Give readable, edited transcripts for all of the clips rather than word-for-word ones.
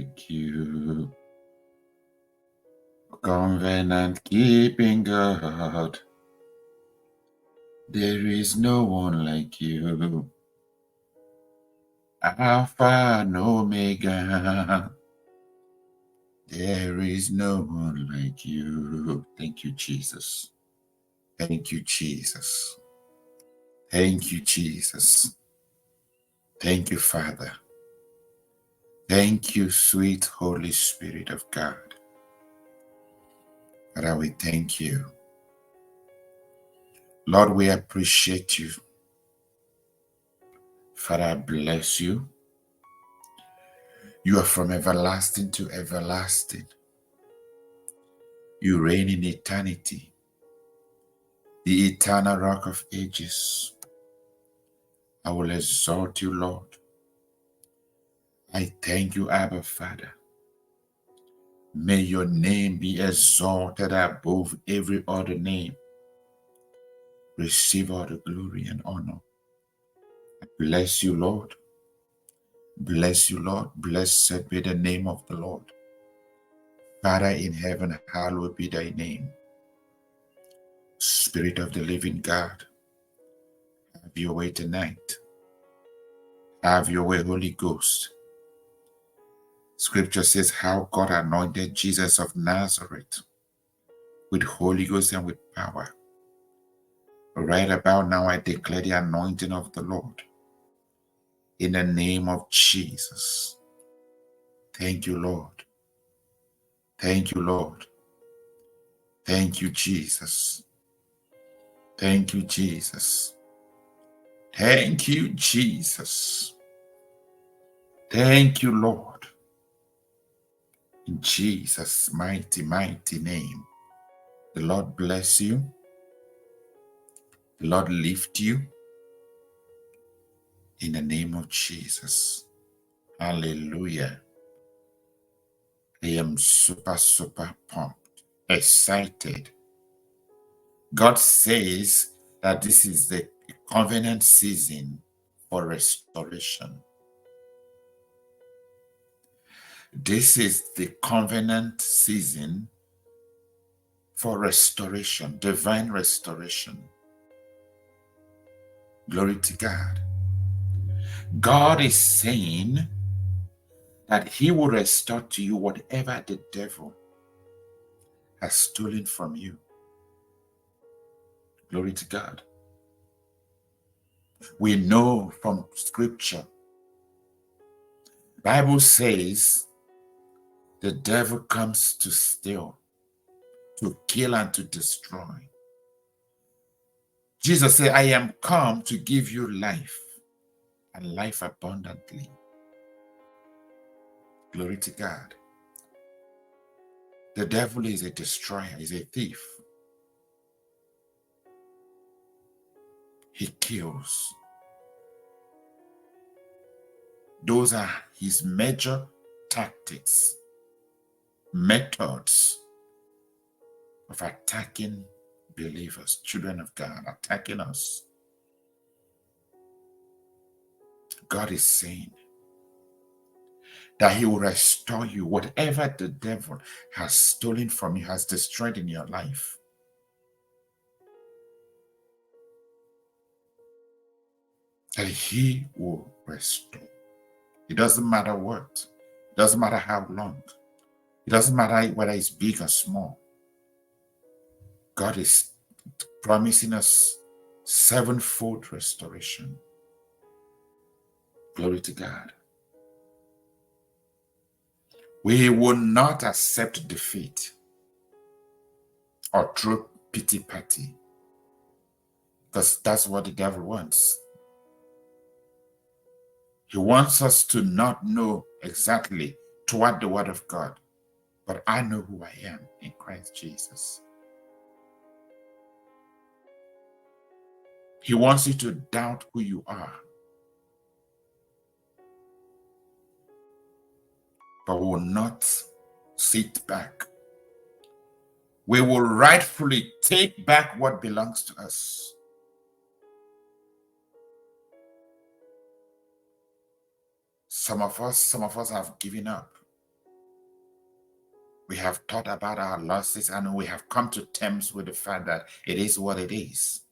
like you. Covenant keeping God, there is no one like you. Alpha and Omega, there is no one like you. Thank you, Jesus. Thank you, Jesus. Thank you, Jesus. Thank you, Father. Thank you, sweet Holy Spirit of God. Father, we thank you. Lord, we appreciate you. Father, I bless you. You are from everlasting to everlasting. You reign in eternity, the eternal rock of ages. I will exalt you, Lord. I thank you, Abba Father. May your name be exalted above every other name. Receive all the glory and honor. I bless you, Lord. Bless you, Lord. Blessed be the name of the Lord. Father in heaven, hallowed be thy name. Spirit of the living God, have your way tonight. Have your way, Holy Ghost. Scripture says how God anointed Jesus of Nazareth with Holy Ghost and with power. Right about now, I declare the anointing of the Lord in the name of Jesus. Thank you, Lord. Thank you, Lord. Thank you, Jesus. Thank you, Jesus. Thank you, Jesus. Thank you, Lord. In Jesus' mighty, mighty name. The Lord bless you. The Lord lift you. In the name of Jesus. Hallelujah. I am super, super pumped, excited. God says that this is the covenant season for restoration. This is the covenant season for restoration, divine restoration. Glory to God. God is saying that he will restore to you whatever the devil has stolen from you. Glory to God. We know from scripture, Bible says the devil comes to steal, to kill, and to destroy. Jesus said, I am come to give you life and life abundantly. Glory to God. The devil is a destroyer, is a thief. He kills. Those are his major tactics, methods of attacking believers, children of God, attacking us. God is saying that he will restore you. Whatever the devil has stolen from you, has destroyed in your life, that he will restore. It doesn't matter what. It doesn't matter how long. It doesn't matter whether it's big or small. God is promising us sevenfold restoration. Glory to God. We will not accept defeat or throw pity party, because that's what the devil wants. He wants us to not know exactly toward the word of God, but I know who I am in Christ Jesus. He wants you to doubt who you are, but will not sit back. We will rightfully take back what belongs to us. Some of us have given up. We have thought about our losses and we have come to terms with the fact that it is what it is.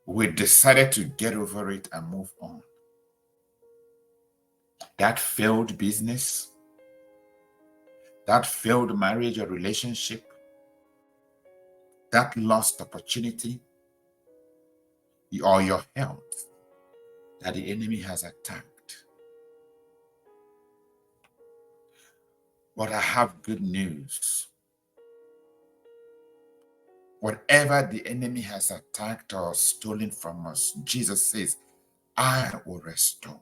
We decided to get over it and move on. That failed business, that failed marriage or relationship, that lost opportunity, or your health that the enemy has attacked. But I have good news. Whatever the enemy has attacked or stolen from us, Jesus says, I will restore.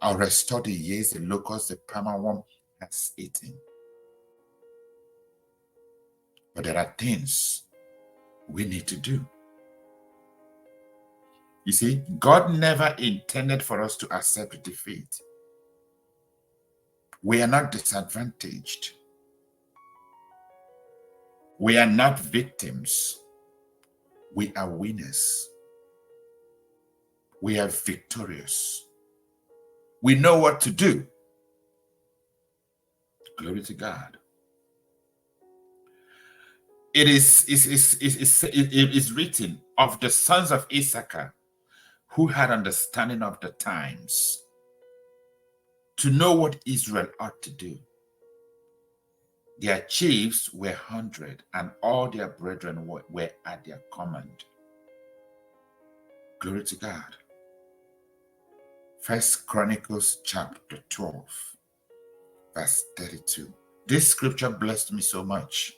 I'll restore the years the locust, the palmer worm has eaten. But there are things we need to do. You see, God never intended for us to accept defeat. We are not disadvantaged. We are not victims. We are winners. We are victorious. We know what to do. Glory to God. It is written of the sons of Issachar who had understanding of the times to know what Israel ought to do. Their chiefs were 100 and all their brethren were at their command. Glory to God. First Chronicles chapter 12, verse 32. This scripture blessed me so much.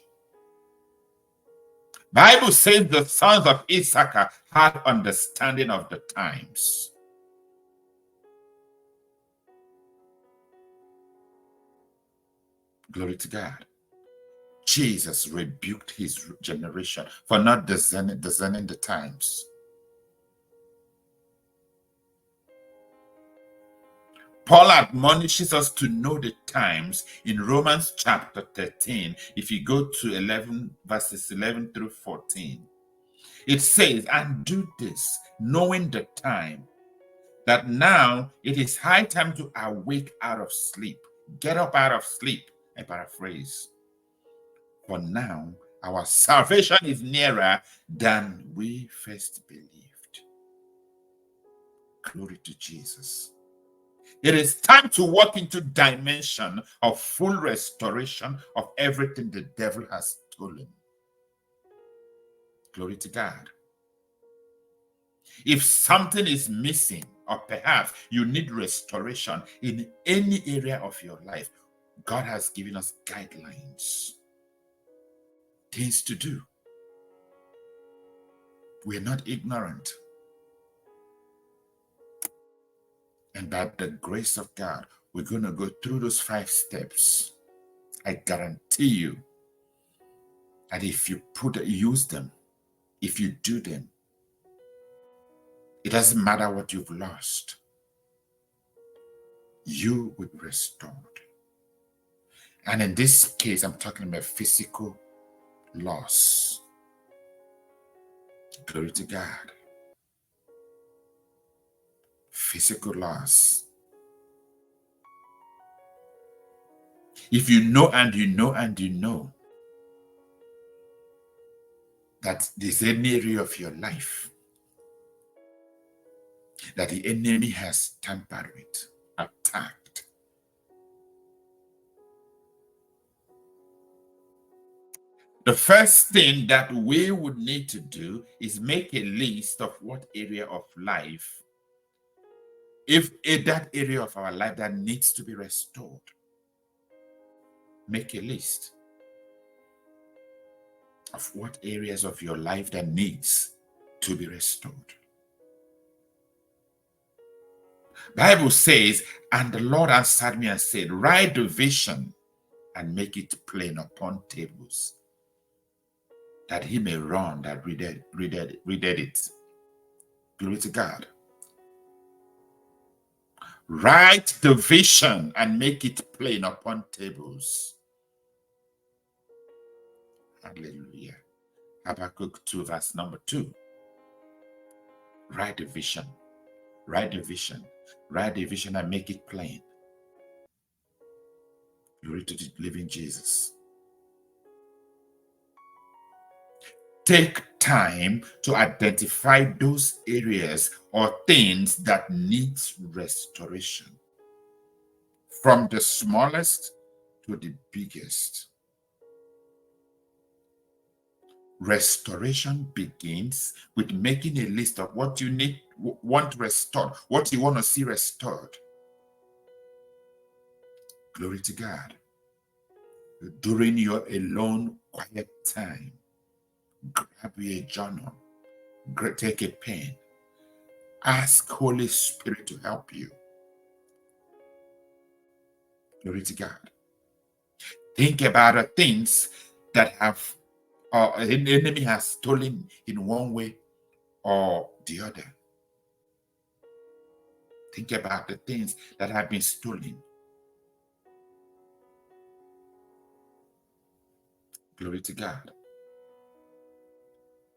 Bible says the sons of Issachar had understanding of the times. Glory to God. Jesus rebuked his generation for not discerning the times. Paul admonishes us to know the times in Romans chapter 13. If you go to 11, verses 11 through 14, it says, and do this, knowing the time, that now it is high time to awake out of sleep. Get up out of sleep, I paraphrase. For now, our salvation is nearer than we first believed. Glory to Jesus. It is time to walk into dimension of full restoration of everything the devil has stolen. Glory to God. If something is missing, or perhaps you need restoration in any area of your life, God has given us guidelines, things to do. We're not ignorant. And by the grace of God, we're going to go through those 5 steps. I guarantee you that if you use them, if you do them, it doesn't matter what you've lost, you will be restored. And in this case, I'm talking about physical loss. Glory to God. Physical loss. If you know and you know and you know that there's any area of your life that the enemy has tampered with, attacked, the first thing that we would need to do is make a list of what area of life, if that area of our life that needs to be restored. Make a list of what areas of your life that needs to be restored. Bible says, and the Lord answered me and said, write the vision and make it plain upon tables, that he may run that readeth it. Glory to God. Write the vision and make it plain upon tables. Hallelujah. Habakkuk 2, verse number 2. Write the vision. Write the vision. Write the vision and make it plain. Glory to the living Jesus. Take time to identify those areas or things that need restoration, from the smallest to the biggest. Restoration begins with making a list of what you want restored, what you want to see restored. Glory to God. During your alone, quiet time, grab a journal, take a pen, ask Holy Spirit to help you. Glory to God. Think about the things that the enemy has stolen in one way or the other. Think about the things that have been stolen. Glory to God.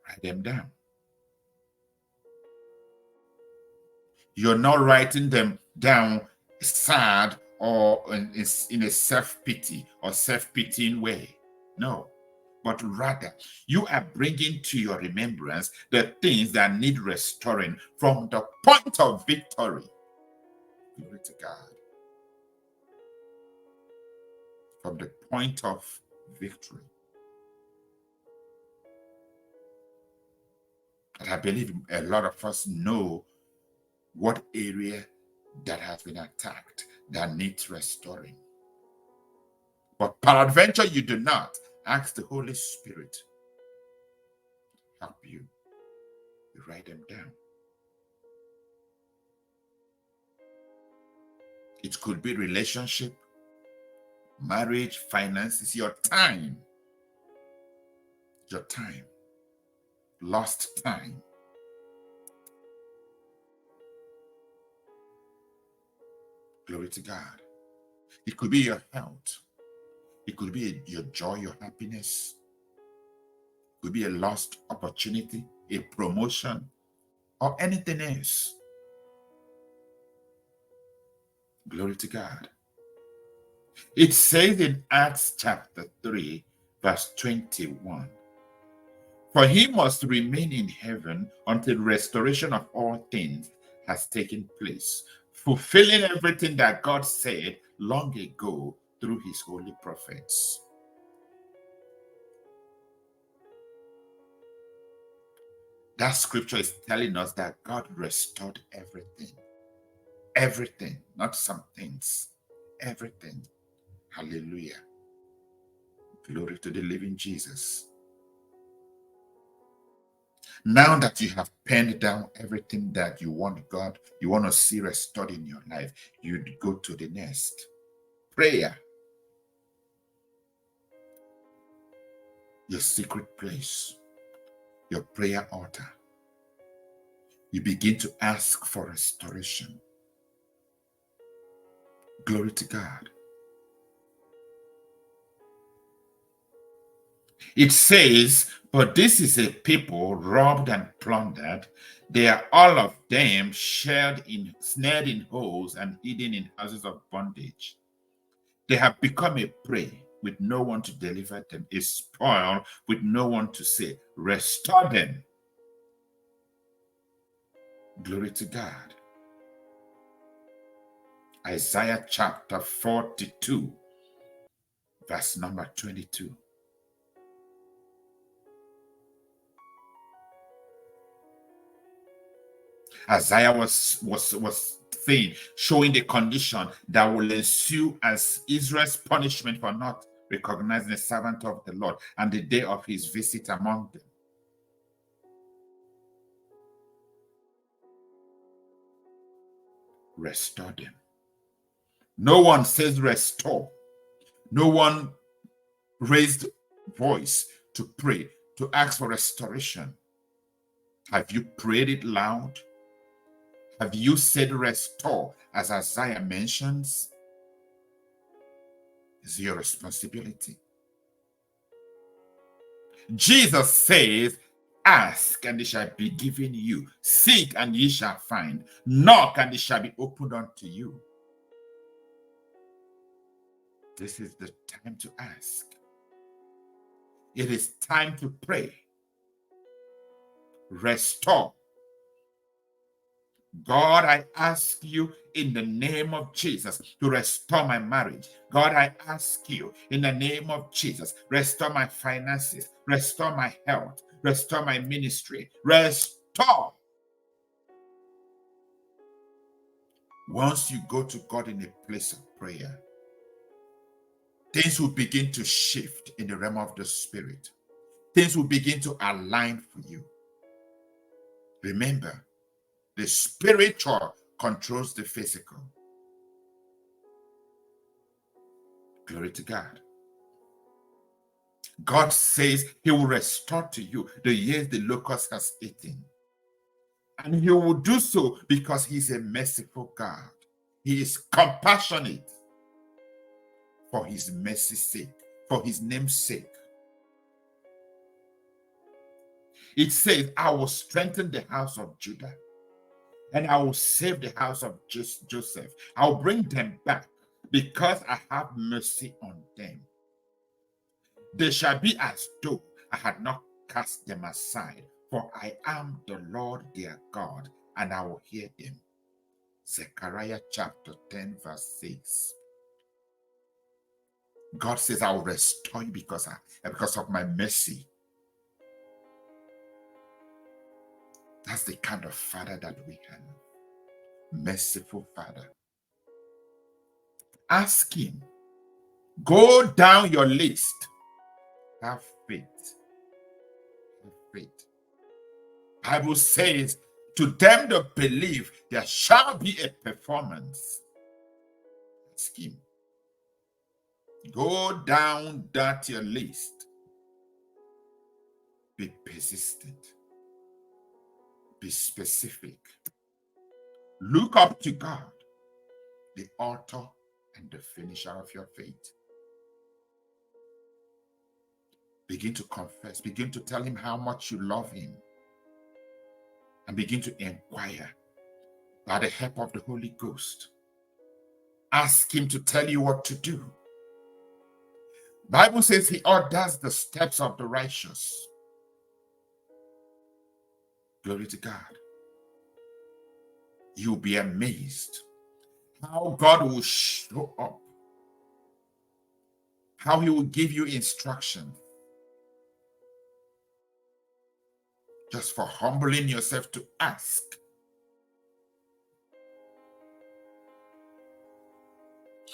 Write them down. You're not writing them down sad or in a self-pity or self-pitying way. No. But rather, you are bringing to your remembrance the things that need restoring from the point of victory. Glory to God. From the point of victory. And I believe a lot of us know what area that has been attacked that needs restoring. But peradventure you do not. Ask the Holy Spirit to help you. You write them down. It could be relationship, marriage, finances, your time. Your time. Lost time. Glory to God. It could be your health. It could be your joy, your happiness. It could be a lost opportunity, a promotion, or anything else. Glory to God. It says in Acts chapter 3, verse 21, for he must remain in heaven until restoration of all things has taken place, fulfilling everything that God said long ago through his holy prophets. That scripture is telling us that God restored everything. Everything, not some things. Everything. Hallelujah. Glory to the living Jesus. Now that you have penned down everything that you want God, you want to see restored in your life, you go to the next. Prayer. Your secret place. Your prayer altar. You begin to ask for restoration. Glory to God. It says, but this is a people robbed and plundered. They are all of them snared in holes and hidden in houses of bondage. They have become a prey with no one to deliver them, a spoil with no one to say, restore them. Glory to God. Isaiah chapter 42, verse number 22. Isaiah was saying, showing the condition that will ensue as Israel's punishment for not recognizing the servant of the Lord and the day of his visit among them. Restore them. No one says restore. No one raised voice to pray, to ask for restoration. Have you prayed it loud? Have you said restore, as Isaiah mentions? It's your responsibility. Jesus says, ask and it shall be given you. Seek and ye shall find. Knock and it shall be opened unto you. This is the time to ask. It is time to pray. Restore. God, I ask you in the name of Jesus to restore my marriage. God, I ask you in the name of Jesus, restore my finances, restore my health, restore my ministry, restore. Once you go to God in a place of prayer, things will begin to shift in the realm of the spirit. Things will begin to align for you. Remember, the spiritual controls the physical. Glory to God. God says he will restore to you the years the locust has eaten. And he will do so because he's a merciful God. He is compassionate for his mercy's sake, for his name's sake. It says, I will strengthen the house of Judah and I will save the house of Joseph. I'll bring them back because I have mercy on them. They shall be as though I had not cast them aside, for I am the Lord their God, and I will hear them. Zechariah chapter 10 verse 6. God says, I will restore you because of my mercy. That's the kind of Father that we have. Merciful Father. Ask him. Go down your list. Have faith. Have faith. Bible says, to them that believe, there shall be a performance. Ask him. Go down that your list. Be persistent. Be specific. Look up to God, the author and the finisher of your faith. Begin to confess. Begin to tell him how much you love him. And begin to inquire by the help of the Holy Ghost. Ask him to tell you what to do. Bible says he orders the steps of the righteous. Glory to God. You'll be amazed how God will show up, how he will give you instruction, just for humbling yourself to ask.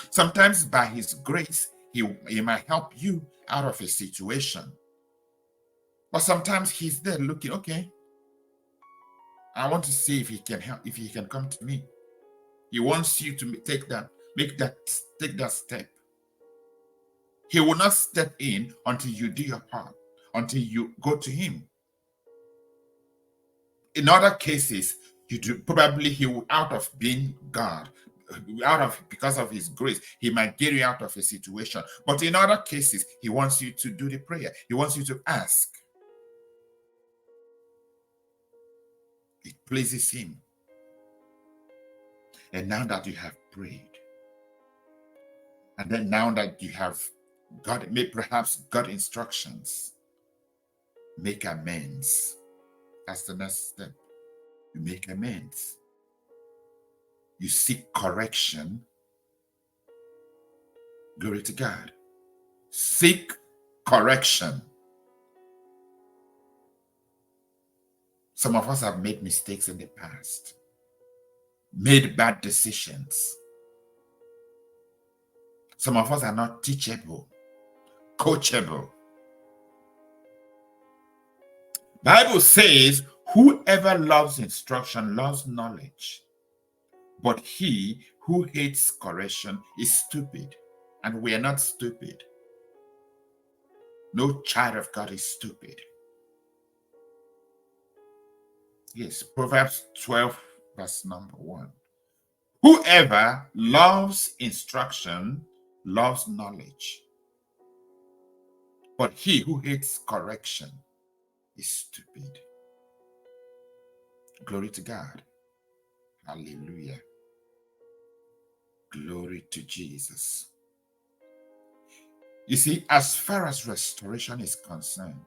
Sometimes by his grace, he might help you out of a situation. But sometimes he's there looking, okay, I want to see if he can help, if he can come to me. He wants you to take that step. He will not step in until you do your part, until you go to him. In other cases, probably he will, out of being God, because of his grace, he might get you out of a situation. But in other cases, he wants you to do the prayer. He wants you to ask. It pleases him. And now that you have prayed, and then now that you have perhaps got instructions, make amends. That's the next step. You make amends. You seek correction. Glory to God. Seek correction. Some of us have made mistakes in the past, made bad decisions. Some of us are not teachable, coachable. Bible says, whoever loves instruction loves knowledge, but he who hates correction is stupid. And we are not stupid. No child of God is stupid. Yes, Proverbs 12, verse number 1. Whoever loves instruction loves knowledge, but he who hates correction is stupid. Glory to God. Hallelujah. Glory to Jesus. You see, as far as restoration is concerned,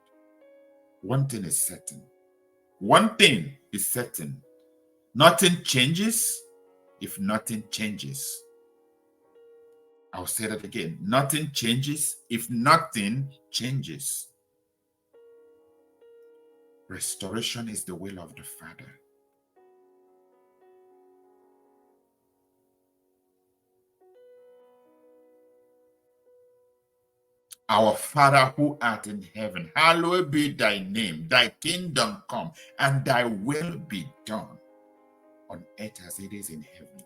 one thing is certain. One thing is certain. Nothing changes if nothing changes. I'll say that again. Nothing changes if nothing changes. Restoration is the will of the Father. Our Father who art in heaven, hallowed be thy name. Thy kingdom come, and thy will be done on earth as it is in heaven.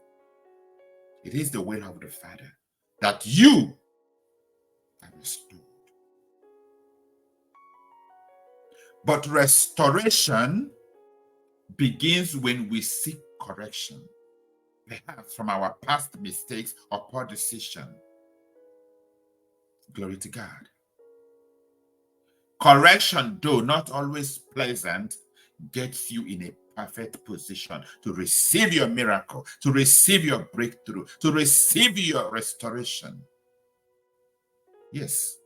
It is the will of the Father that you are restored. But restoration begins when we seek correction, perhaps from our past mistakes or poor decision. Glory to God. Correction, though not always pleasant, gets you in a perfect position to receive your miracle, to receive your breakthrough, to receive your restoration. Yes,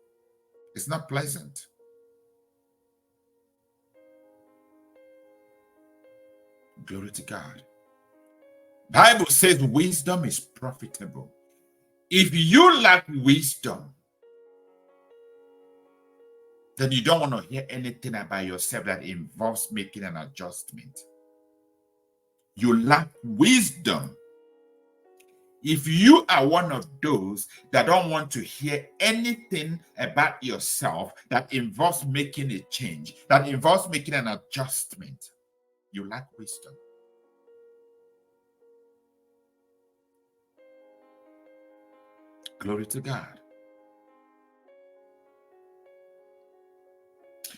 it's not pleasant. Glory to God. Bible says wisdom is profitable. If you lack wisdom, then you don't want to hear anything about yourself that involves making an adjustment. You lack wisdom. If you are one of those that don't want to hear anything about yourself that involves making a change, that involves making an adjustment, you lack wisdom. Glory to God.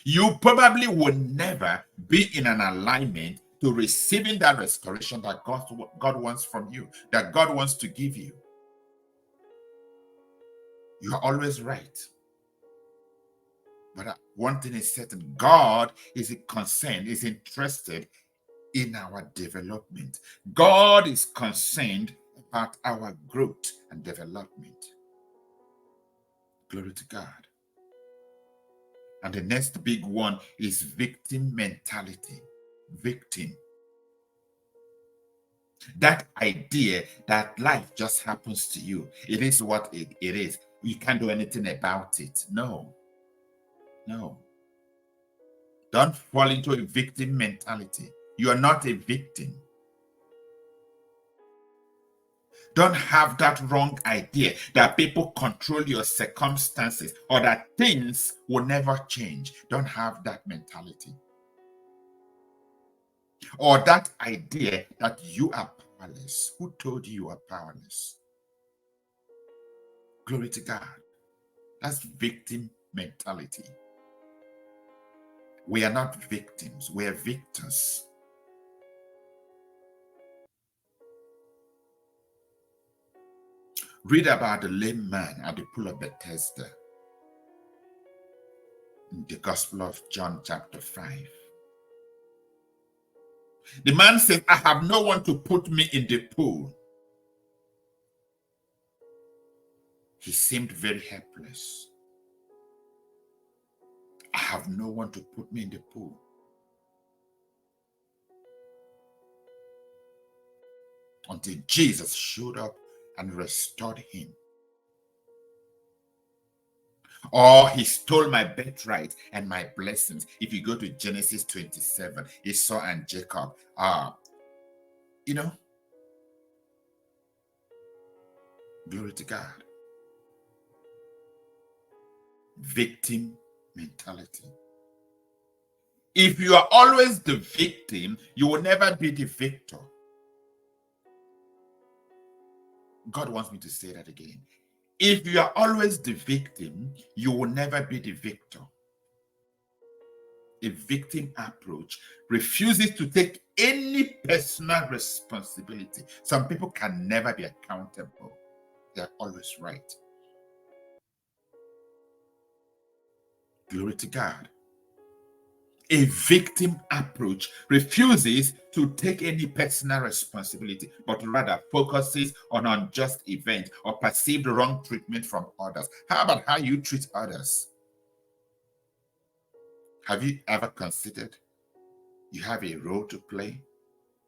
You probably will never be in an alignment to receiving that restoration that God wants from you, that God wants to give you. You are always right. But one thing is certain, God is concerned, is interested in our development. God is concerned about our growth and development. Glory to God. And the next big one is victim mentality. Victim. That idea that life just happens to you. It is what it is. You can't do anything about it. No. No. Don't fall into a victim mentality. You are not a victim. Don't have that wrong idea that people control your circumstances or that things will never change. Don't have that mentality. Or that idea that you are powerless. Who told you are powerless? Glory to God. That's victim mentality. We are not victims. We are victors. Read about the lame man at the pool of Bethesda in the Gospel of John chapter 5. The man said, I have no one to put me in the pool. He seemed very helpless. I have no one to put me in the pool. Until Jesus showed up and restored him. Or he stole my birthright and my blessings. If you go to Genesis 27, Esau and Jacob, glory to God. Victim mentality. If you are always the victim, you will never be the victor. God wants me to say that again. If you are always the victim, you will never be the victor. A victim approach refuses to take any personal responsibility. Some people can never be accountable. They are always right. Glory to God. A victim approach refuses to take any personal responsibility, but rather focuses on unjust events or perceived wrong treatment from others. How about how you treat others? Have you ever considered you have a role to play?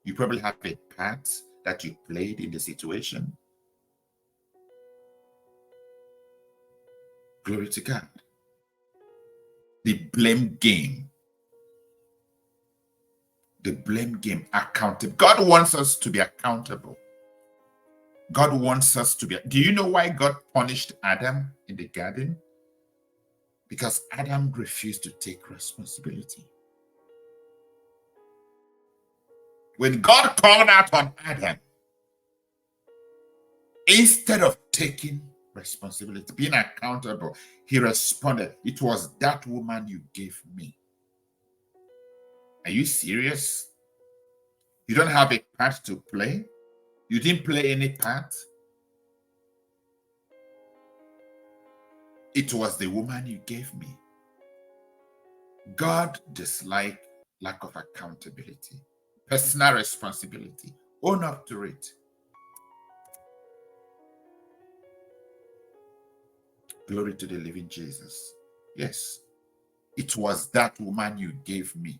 You probably have a part that you played in the situation. Glory to God. The blame game. The blame game. Accountable. God wants us to be accountable. God wants us to be. Do you know why God punished Adam in the garden? Because Adam refused to take responsibility. When God called out on Adam, instead of taking responsibility, being accountable, he responded, "It was that woman you gave me." Are you serious? You don't have a part to play? You didn't play any part? It was the woman you gave me. God dislikes lack of accountability, personal responsibility. Own up to it. Glory to the living Jesus. Yes, it was that woman you gave me.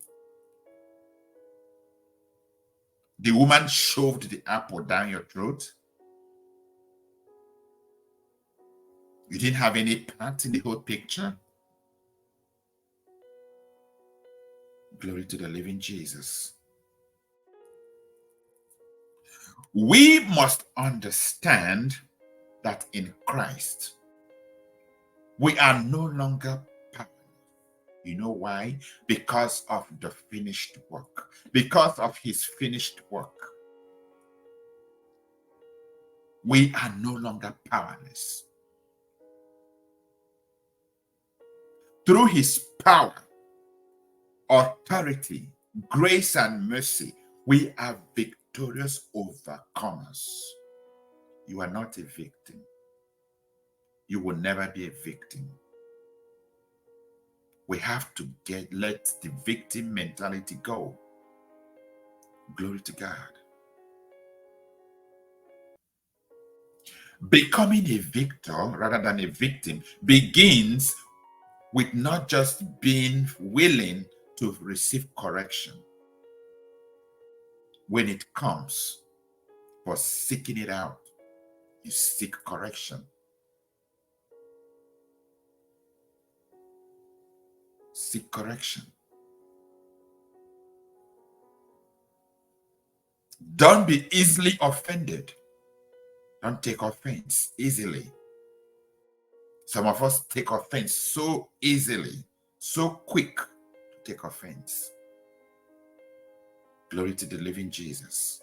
The woman shoved the apple down your throat. You didn't have any part in the whole picture. Glory to the living Jesus. We must understand that in Christ, we are no longer powerless. You know why? Because of the finished work. Because of his finished work. We are no longer powerless. Through his power, authority, grace, and mercy, we are victorious overcomers. You are not a victim. You will never be a victim. We have to let the victim mentality go. Glory to God. Becoming a victor rather than a victim begins with not just being willing to receive correction when it comes, but seeking it out. You seek correction. Seek correction. Don't be easily offended. Don't take offense easily. Some of us take offense so easily, so quick to take offense. Glory to the living Jesus.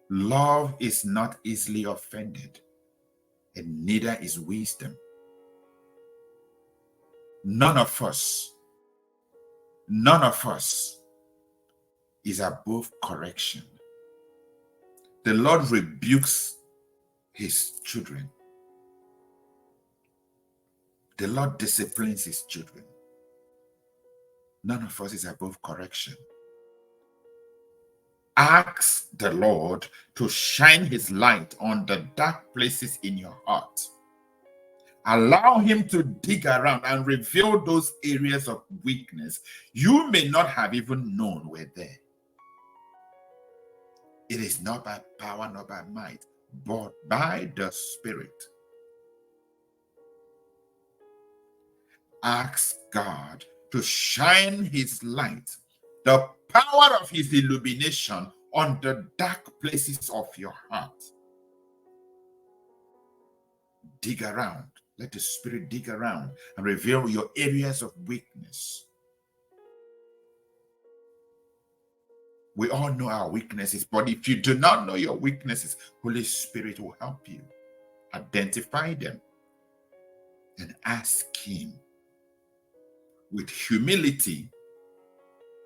Love is not easily offended, and neither is wisdom. None of us is above correction. The Lord rebukes his children. The Lord disciplines his children. None of us is above correction. Ask the Lord to shine his light on the dark places in your heart. Allow him to dig around and reveal those areas of weakness you may not have even known were there. It is not by power nor by might, but by the Spirit. Ask God to shine his light, the power of his illumination on the dark places of your heart. Dig around. Let the Spirit dig around and reveal your areas of weakness. We all know our weaknesses, but if you do not know your weaknesses, Holy Spirit will help you identify them and ask him with humility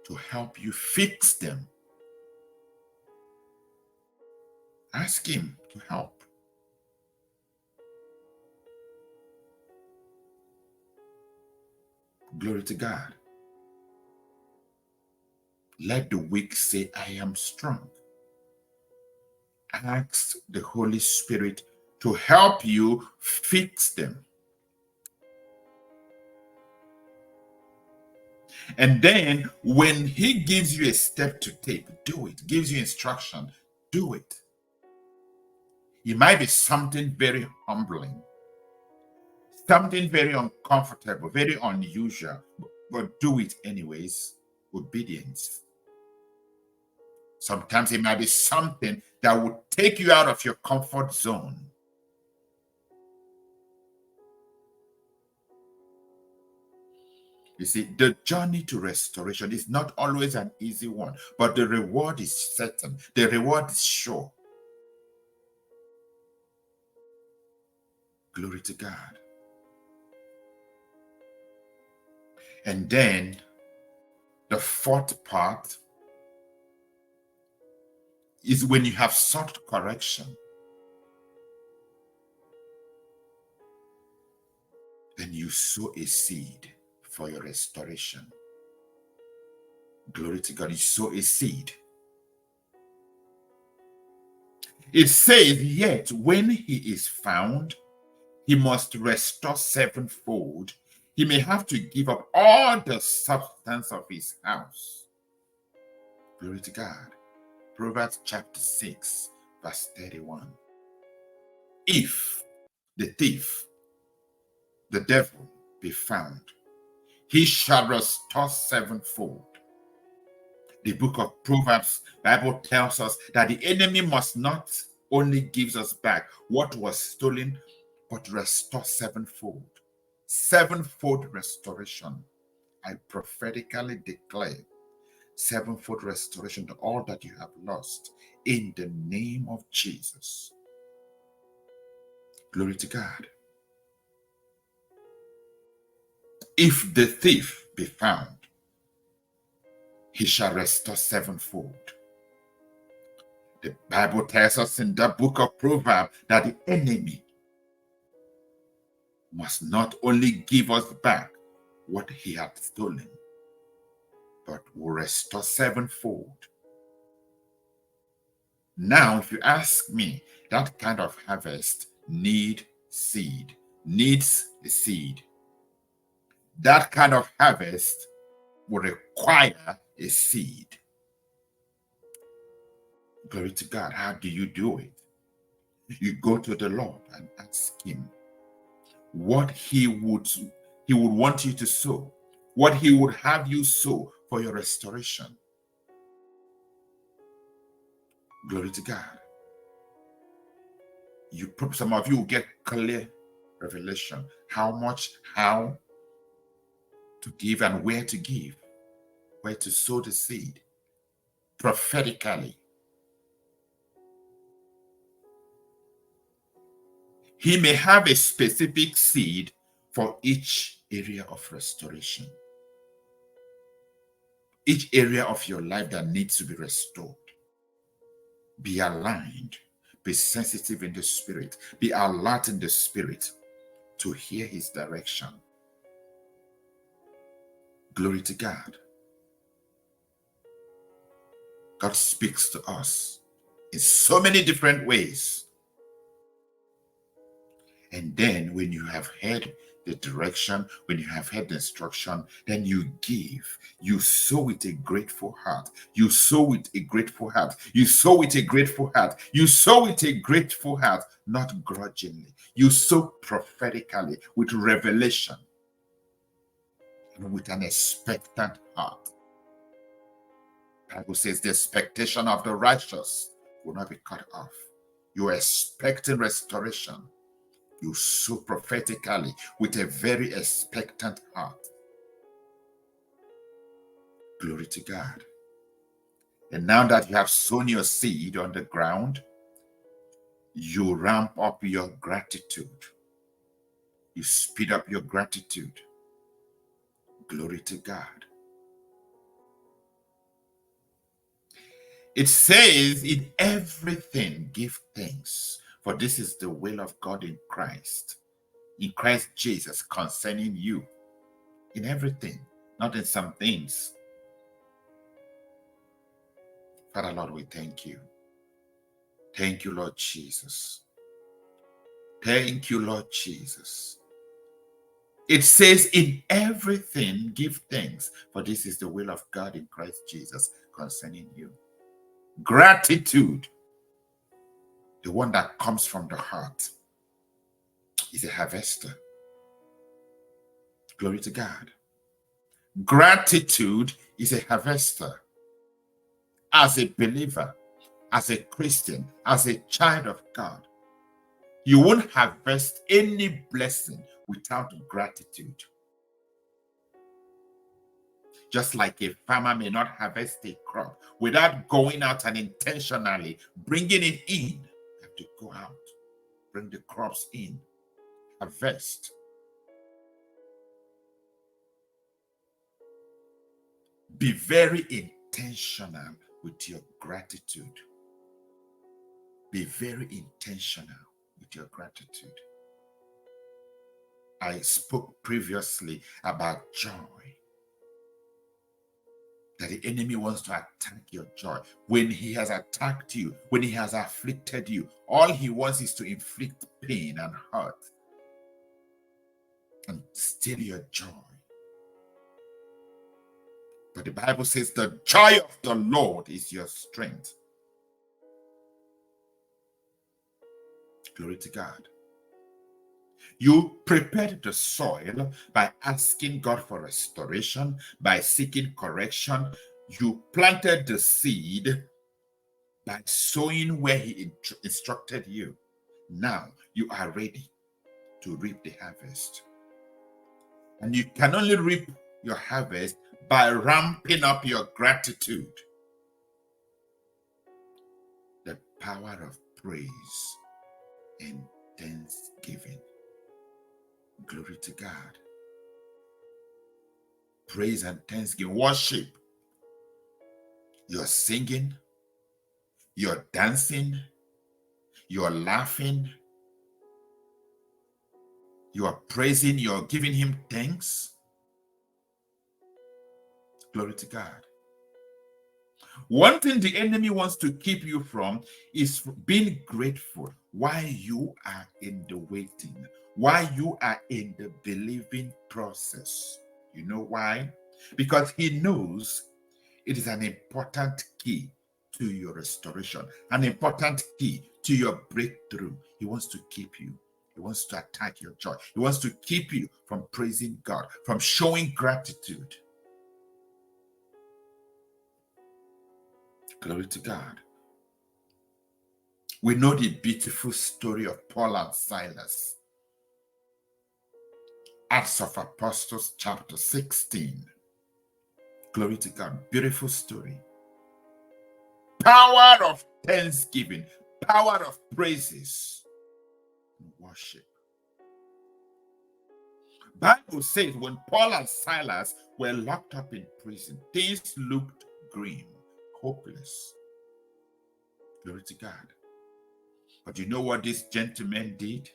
to help you fix them. Ask him to help. Glory to God. Let the weak say, I am strong. Ask the Holy Spirit to help you fix them. And then when he gives you a step to take, do it. Gives you instruction, do it. It might be something very humbling, something very uncomfortable, very unusual, but do it anyways. Obedience. Sometimes it might be something that would take you out of your comfort zone. You see, the journey to restoration is not always an easy one, but the reward is certain. The reward is sure. Glory to God. And then the fourth part is when you have sought correction, then you sow a seed for your restoration. Glory to God. You sow a seed. It says, yet when he is found, he must restore sevenfold. He may have to give up all the substance of his house. Glory to God. Proverbs chapter 6, verse 31. If the thief, the devil, be found, he shall restore sevenfold. The book of Proverbs, Bible tells us that the enemy must not only give us back what was stolen, but restore sevenfold. Sevenfold restoration. I prophetically declare sevenfold restoration to all that you have lost in the name of Jesus. Glory to God. If the thief be found, he shall restore sevenfold. The Bible tells us in the book of Proverbs that the enemy must not only give us back what he had stolen, but will restore sevenfold. Now, if you ask me, that kind of harvest needs a seed. That kind of harvest will require a seed. Glory to God. How do you do it? You go to the Lord and ask him what he would want you to sow, what he would have you sow for your restoration. Glory to God. Some of you will get clear revelation how much, how to give and where to give, where to sow the seed prophetically. He may have a specific seed for each area of restoration, each area of your life that needs to be restored. Be aligned, be sensitive in the spirit, be alert in the spirit to hear his direction. Glory to God. God speaks to us in so many different ways. And then when you have heard the direction, when you have heard the instruction, then you give. You sow with a grateful heart. You sow with a grateful heart. You sow with a grateful heart. You sow with a grateful heart, not grudgingly. You sow prophetically with revelation and with an expectant heart. The Bible says the expectation of the righteous will not be cut off. You are expecting restoration. You sow prophetically with a very expectant heart. Glory to God. And now that you have sown your seed on the ground, you ramp up your gratitude. You speed up your gratitude. Glory to God. It says, in everything give thanks, for this is the will of God in Christ Jesus, concerning you. In everything, not in some things. Father, Lord, we thank you. Thank you, Lord Jesus. Thank you, Lord Jesus. It says, in everything, give thanks, for this is the will of God in Christ Jesus concerning you. Gratitude, the one that comes from the heart, is a harvester. Glory to God. Gratitude is a harvester. As a believer, as a Christian, as a child of God, you won't harvest any blessing without gratitude. Just like a farmer may not harvest a crop without going out and intentionally bringing it in. You have to go out, bring the crops in, harvest. Be very intentional with your gratitude. Be very intentional with your gratitude. I spoke previously about joy. That the enemy wants to attack your joy. When he has attacked you, when he has afflicted you, all he wants is to inflict pain and hurt and steal your joy. But the Bible says the joy of the Lord is your strength. Glory to God. You prepared the soil by asking God for restoration, by seeking correction. You planted the seed by sowing where he instructed you. Now you are ready to reap the harvest. And you can only reap your harvest by ramping up your gratitude. The power of praise and thanksgiving. Glory to God. Praise and thanksgiving. Worship. You're singing. You're dancing. You're laughing. You are praising. You're giving him thanks. Glory to God. One thing the enemy wants to keep you from is being grateful while you are in the waiting, while you are in the believing process. You know why? Because he knows it is an important key to your restoration, an important key to your breakthrough. He wants to keep you. He wants to attack your joy. He wants to keep you from praising God, from showing gratitude. Glory to God. We know the beautiful story of Paul and Silas. Acts of Apostles chapter 16. Glory to God. Beautiful story. Power of thanksgiving. Power of praises. And worship. Bible says when Paul and Silas were locked up in prison, things looked grim, hopeless. Glory to God. But you know what these gentlemen did?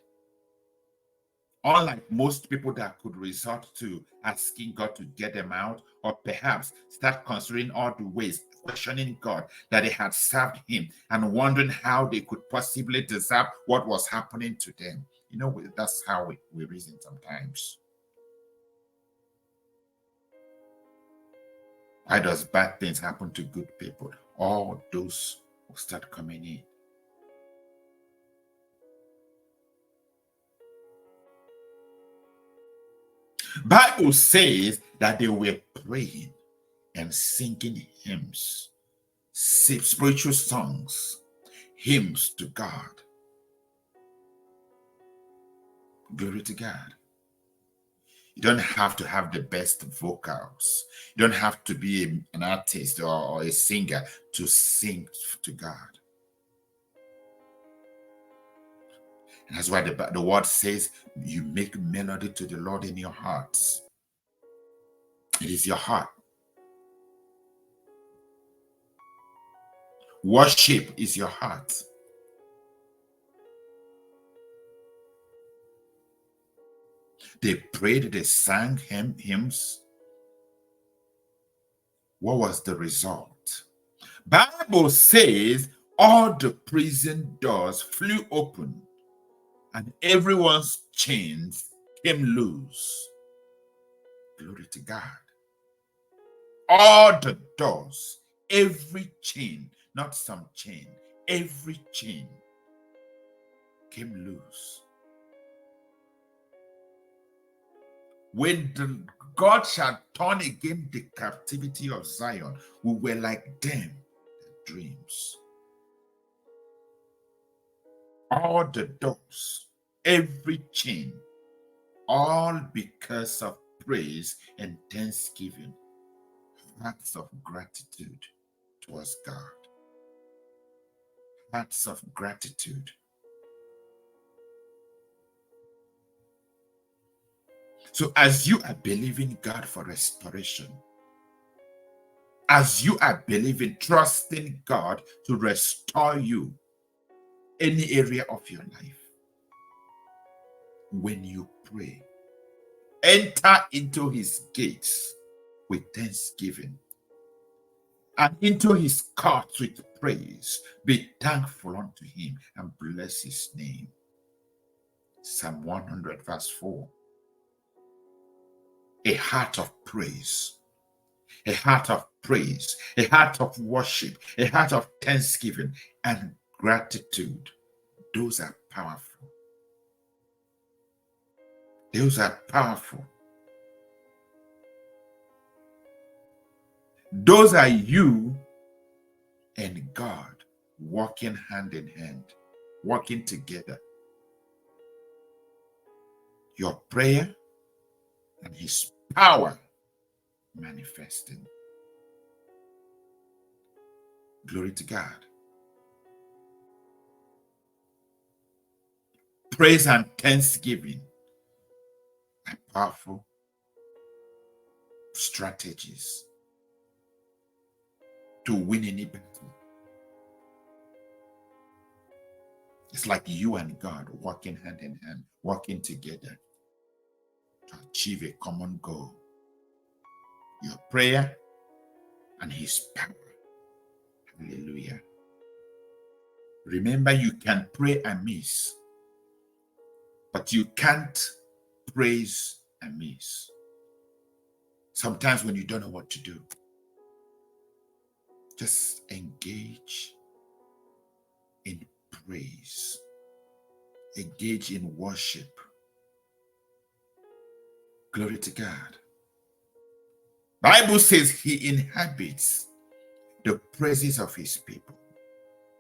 Unlike most people that could resort to asking God to get them out, or perhaps start considering all the ways, questioning God that they had served him and wondering how they could possibly deserve what was happening to them. You know, that's how we reason sometimes. Why does bad things happen to good people? All those will start coming in. Bible says that they were praying and singing hymns, spiritual songs, hymns to God. Glory to God. You don't have to have the best vocals. You don't have to be an artist or a singer to sing to God. And that's why the word says you make melody to the Lord in your hearts. It is your heart. Worship is your heart. They prayed, they sang hymns. What was the result? Bible says all the prison doors flew open and everyone's chains came loose. Glory to God. All the doors, every chain, not some chain, every chain came loose. When God shall turn again the captivity of Zion, we were like them dreams. All the doors, every chain, all because of praise and thanksgiving, acts of gratitude towards God, acts of gratitude. So as you are believing God for restoration, as you are believing, trusting God to restore you, any area of your life, when you pray, enter into his gates with thanksgiving and into his courts with praise. Be thankful unto him and bless his name. Psalm 100 verse 4. A heart of praise, a heart of praise, a heart of worship, a heart of thanksgiving and gratitude. Those are powerful. Those are powerful. Those are you and God walking hand in hand, working together. Your prayer and his power manifesting. Glory to God. Praise and thanksgiving are powerful strategies to win any battle. It's like you and God working hand in hand, working together to achieve a common goal. Your prayer and his power. Hallelujah. Remember, you can pray amiss, but you can't praise amiss. Sometimes when you don't know what to do, just engage in praise, engage in worship. Glory to God. Bible says he inhabits the praises of his people.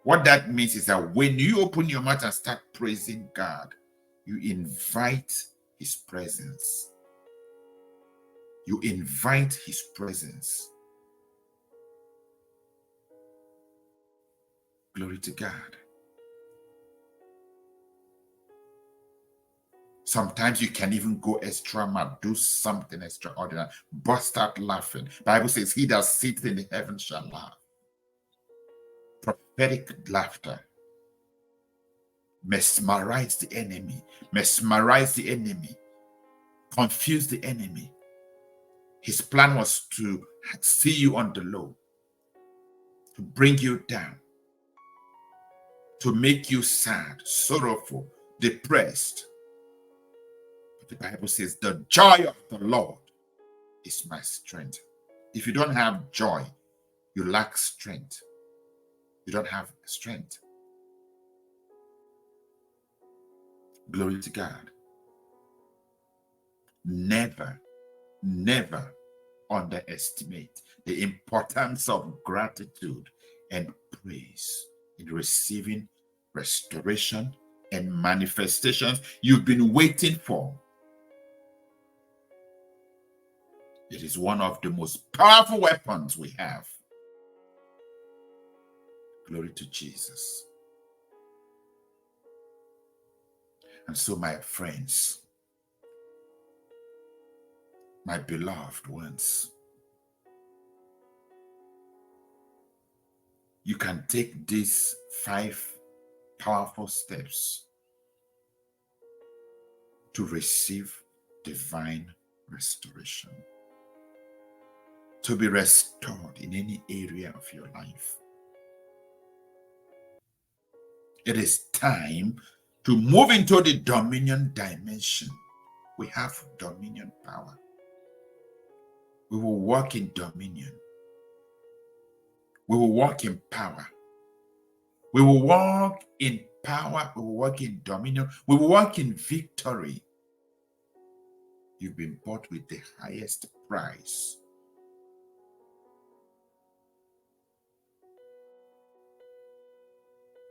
What that means is that when you open your mouth and start praising God, you invite his presence. You invite his presence. Glory to God. Sometimes you can even go extra mile, do something extraordinary, burst out laughing. Bible says, he that sits in the heavens shall laugh. Prophetic laughter. Mesmerize the enemy. Mesmerize the enemy. Confuse the enemy. His plan was to see you on the low, to bring you down, to make you sad, sorrowful, depressed. But the Bible says, the joy of the Lord is my strength. If you don't have joy, you lack strength. You don't have strength. Glory to God. Never, never underestimate the importance of gratitude and praise in receiving restoration and manifestations you've been waiting for. It is one of the most powerful weapons we have. Glory to Jesus. And so, my friends, my beloved ones, you can take these 5 powerful steps to receive divine restoration. to be restored in any area of your life. It is time to move into the dominion dimension. We have dominion power. We will walk in dominion. We will walk in power. We will walk in power. We will walk in dominion. We will walk in victory. You've been bought with the highest price.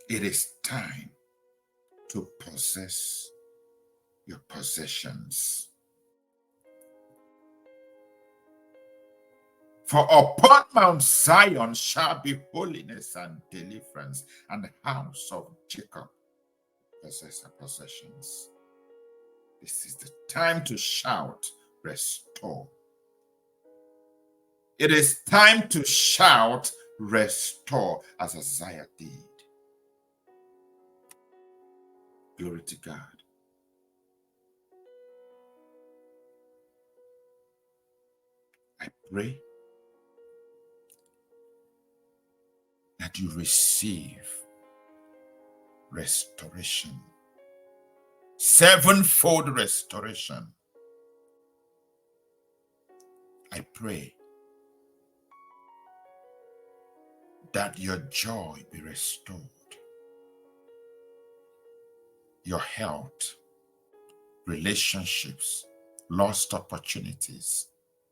It is time to possess your possessions. For upon Mount Zion shall be holiness and deliverance, and the house of Jacob possess her possessions. This is the time to shout, restore. It is time to shout, restore, as Isaiah did. Glory to God. I pray that you receive restoration, sevenfold restoration. I pray that your joy be restored, your health, relationships, lost opportunities,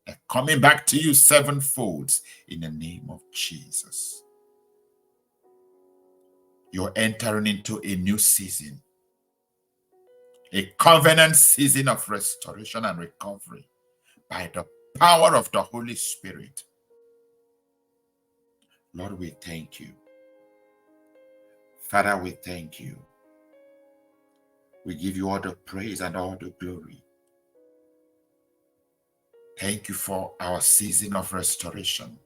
are coming back to you sevenfold in the name of Jesus. You're entering into a new season, a covenant season of restoration and recovery by the power of the Holy Spirit. Lord, we thank you. Father, we thank you. We give you all the praise and all the glory. Thank you for our season of restoration.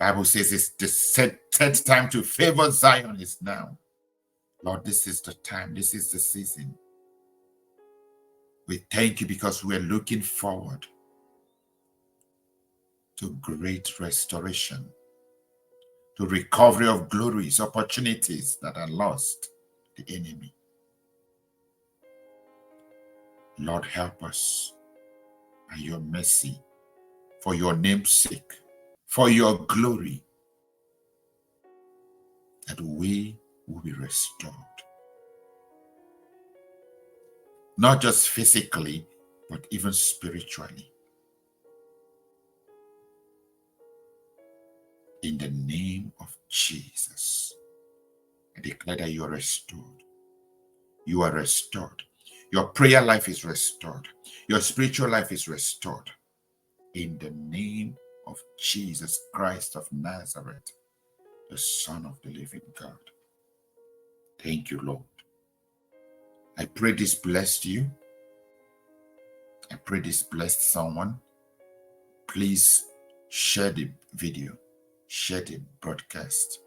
Bible says it's the set time to favor Zion is now. Lord, this is the time. This is the season. We thank you because we're looking forward to great restoration, to recovery of glories, opportunities that are lost to the enemy. Lord, help us by your mercy, for your name's sake, for your glory, that we will be restored. Not just physically, but even spiritually. In the name of Jesus, I declare that you are restored. You are restored. Your prayer life is restored. Your spiritual life is restored. In the name of Jesus Christ of Nazareth, the Son of the living God. Thank you, Lord. I pray this blessed you. I pray this blessed someone. Please share the video. Share the broadcast.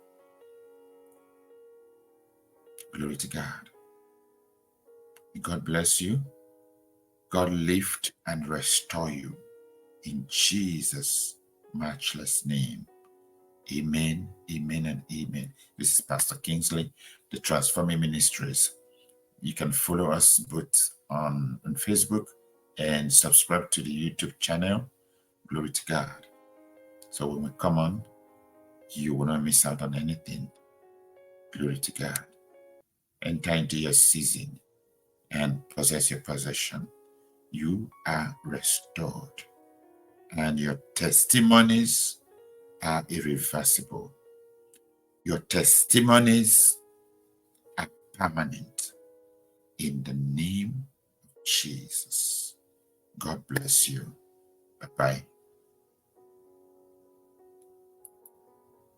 Glory to God. God bless you. God lift and restore you. In Jesus' matchless name. Amen, amen, and amen. This is Pastor Kingsley, the Transforming Ministries. You can follow us both on Facebook and subscribe to the YouTube channel. Glory to God. So when we come on, you will not miss out on anything. Glory to God. Enter into your season and possess your possession. You are restored, and your testimonies are irreversible. Your testimonies are permanent. In the name of Jesus. God bless you. Bye-bye.